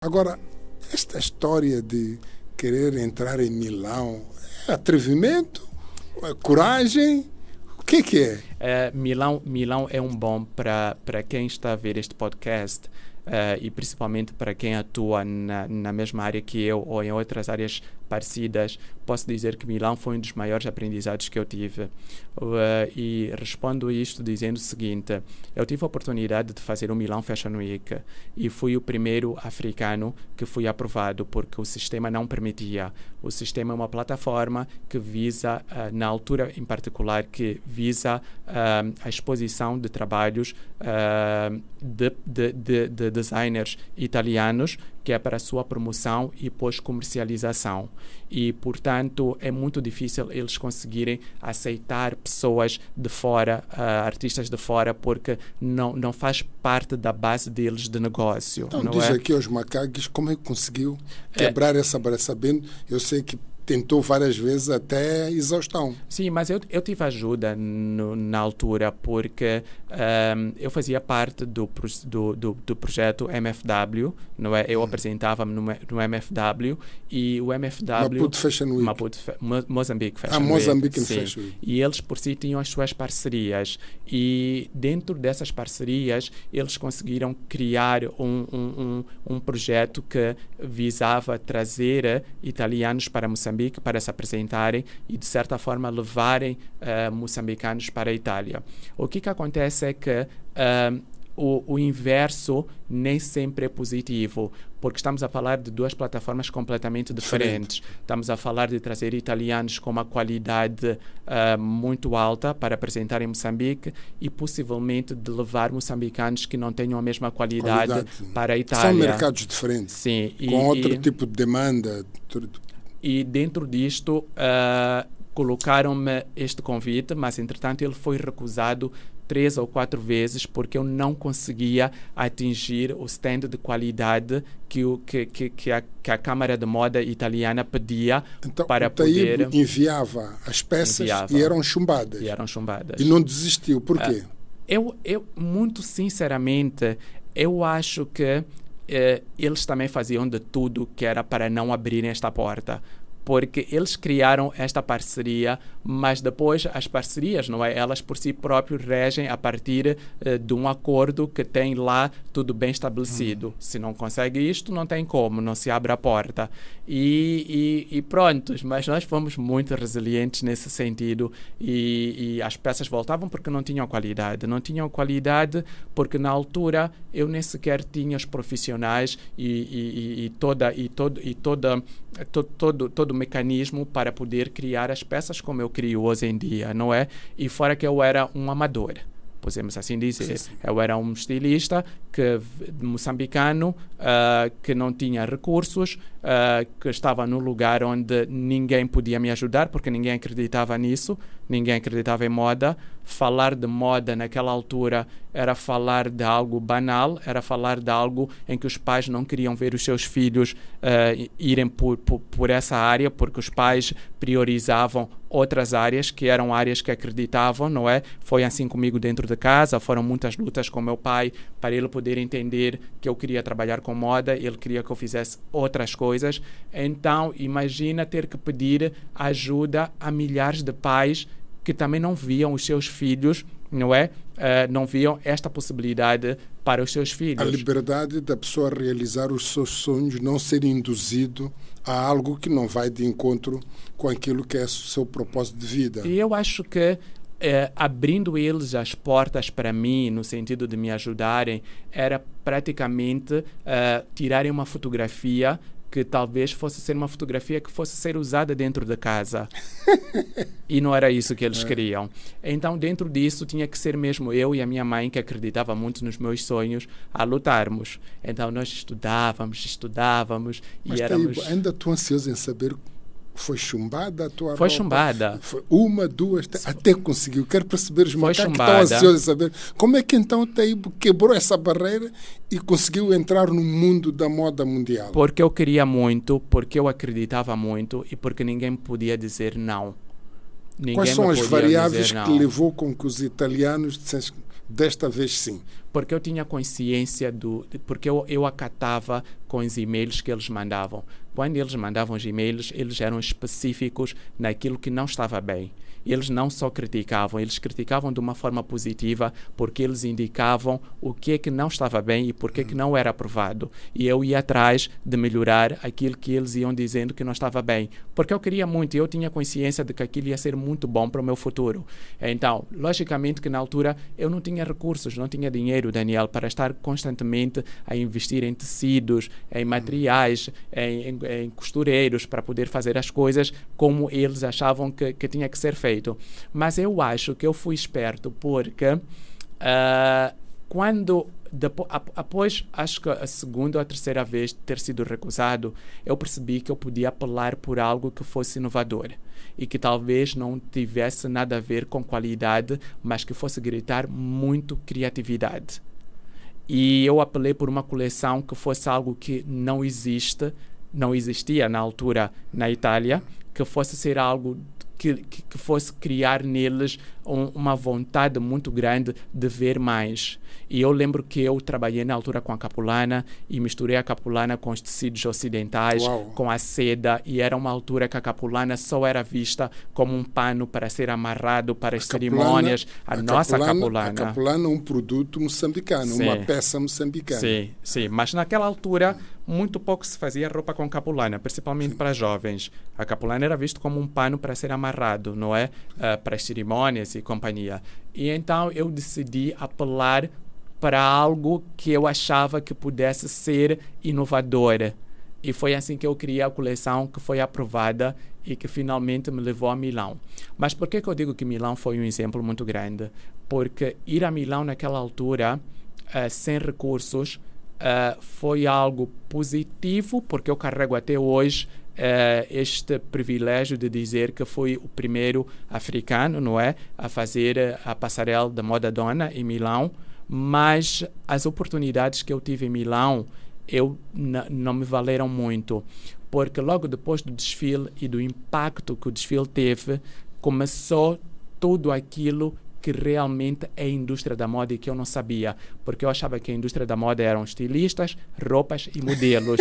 Agora, esta história de querer entrar em Milão é atrevimento? É coragem? O que é? Milão é um bom para quem está a ver este podcast e principalmente para quem atua na mesma área que eu ou em outras áreas parecidas. Posso dizer que Milão foi um dos maiores aprendizados que eu tive. E respondo isto dizendo o seguinte: eu tive a oportunidade de fazer o Milão Fashion Week e fui o primeiro africano que fui aprovado, porque o sistema não permitia. O sistema é uma plataforma que visa, na altura em particular, que visa a exposição de trabalhos de designers italianos, que é para a sua promoção e pós-comercialização. E, portanto, é muito difícil eles conseguirem aceitar pessoas de fora, artistas de fora, porque não faz parte da base deles de negócio. Então, não diz é? aqui aos macaques como é que conseguiu quebrar essa barreira, sabendo, eu sei que tentou várias vezes até exaustão. Sim, mas eu tive ajuda na altura, porque eu fazia parte do projeto MFW, não é? Eu apresentava-me no MFW e o MFW... Maputo Fashion Week. Mozambique Fashion Week. Mozambique Sim. Fashion Week. E eles por si tinham as suas parcerias e dentro dessas parcerias eles conseguiram criar um projeto que visava trazer italianos para Moçambique para se apresentarem e, de certa forma, levarem moçambicanos para a Itália. O que acontece é que o inverso nem sempre é positivo, porque estamos a falar de duas plataformas completamente diferentes. Estamos a falar de trazer italianos com uma qualidade muito alta para apresentar em Moçambique e possivelmente de levar moçambicanos que não tenham a mesma qualidade para a Itália. São mercados diferentes, sim, com outro tipo de demanda. E dentro disto colocaram-me este convite, mas entretanto ele foi recusado 3 ou 4 vezes porque eu não conseguia atingir o stand de qualidade que a Câmara de Moda italiana pedia, então, para o Taíbe poder... enviava as peças e eram chumbadas. E não desistiu. Por quê? Eu, muito sinceramente, eu acho que eles também faziam de tudo que era para não abrirem esta porta, porque eles criaram esta parceria, mas depois as parcerias, não é? Elas por si próprias regem a partir de um acordo que tem lá tudo bem estabelecido. Se não consegue isto, não tem como, não se abre a porta. E pronto, mas nós fomos muito resilientes nesse sentido e as peças voltavam porque não tinham qualidade. Não tinham qualidade porque na altura eu nem sequer tinha os profissionais e todo o mecanismo para poder criar as peças como eu crio hoje em dia, não é? E fora que eu era um amador, podemos assim dizer. Sim. Eu era um estilista moçambicano que não tinha recursos, que estava num lugar onde ninguém podia me ajudar porque ninguém acreditava nisso, ninguém acreditava em moda. Falar de moda naquela altura era falar de algo banal, era falar de algo em que os pais não queriam ver os seus filhos irem por essa área, porque os pais priorizavam outras áreas que eram áreas que acreditavam, não é? Foi assim comigo dentro de casa, foram muitas lutas com meu pai para ele poder entender que eu queria trabalhar com moda, ele queria que eu fizesse outras coisas. Então, imagina ter que pedir ajuda a milhares de pais que também não viam os seus filhos, não é? Não viam esta possibilidade para os seus filhos. A liberdade da pessoa realizar os seus sonhos, não ser induzido a algo que não vai de encontro com aquilo que é o seu propósito de vida. E eu acho que abrindo eles as portas para mim, no sentido de me ajudarem, era praticamente tirarem uma fotografia que talvez fosse ser uma fotografia que fosse ser usada dentro da casa. E não era isso que eles queriam. Então, dentro disso, tinha que ser mesmo eu e a minha mãe, que acreditava muito nos meus sonhos, a lutarmos. Então, nós estudávamos Mas e éramos... ainda estou ansioso em saber... Foi chumbada a tua roupa? Foi chumbada. Foi uma, duas, até conseguiu. Quero perceber os macacos que estão ansiosos em saber como é que então o Taíbe quebrou essa barreira e conseguiu entrar no mundo da moda mundial. Porque eu queria muito, porque eu acreditava muito e porque ninguém podia dizer não. Quais são as variáveis que levou com que os italianos dissessem desta vez sim? porque eu tinha consciência porque eu acatava com os e-mails que eles mandavam. Quando eles mandavam os e-mails, eles eram específicos naquilo que não estava bem. Eles não só criticavam, eles criticavam de uma forma positiva, porque eles indicavam o que é que não estava bem e por que não era aprovado. E eu ia atrás de melhorar aquilo que eles iam dizendo que não estava bem, porque eu queria muito e eu tinha consciência de que aquilo ia ser muito bom para o meu futuro. Então, logicamente que na altura eu não tinha recursos, não tinha dinheiro, Daniel, para estar constantemente a investir em tecidos, em materiais, em costureiros, para poder fazer as coisas como eles achavam que tinha que ser feito. Mas eu acho que eu fui esperto porque após, acho que a segunda ou a terceira vez de ter sido recusado, eu percebi que eu podia apelar por algo que fosse inovador e que talvez não tivesse nada a ver com qualidade, mas que fosse gritar muito criatividade. E eu apelei por uma coleção que fosse algo que não existia na altura na Itália, que fosse ser algo que fosse criar neles uma vontade muito grande de ver mais. E eu lembro que eu trabalhei na altura com a capulana e misturei a capulana com os tecidos ocidentais, com a seda, e era uma altura que a capulana só era vista como um pano para ser amarrado para as cerimônias. A nossa capulana. A capulana é um produto moçambicano, uma peça moçambicana. Sim, mas naquela altura muito pouco se fazia roupa com capulana, principalmente para jovens. A capulana era visto como um pano para ser amarrado, não é? Para as cerimônias e companhia. E então eu decidi apelar para algo que eu achava que pudesse ser inovador. E foi assim que eu criei a coleção que foi aprovada e que finalmente me levou a Milão. Mas por que eu digo que Milão foi um exemplo muito grande? Porque ir a Milão naquela altura, sem recursos, foi algo positivo, porque eu carrego até hoje este privilégio de dizer que fui o primeiro africano, não é, a fazer a passarela da moda dona em Milão, mas as oportunidades que eu tive em Milão não me valeram muito, porque logo depois do desfile e do impacto que o desfile teve, começou tudo aquilo que realmente é a indústria da moda e que eu não sabia, porque eu achava que a indústria da moda eram estilistas, roupas e modelos.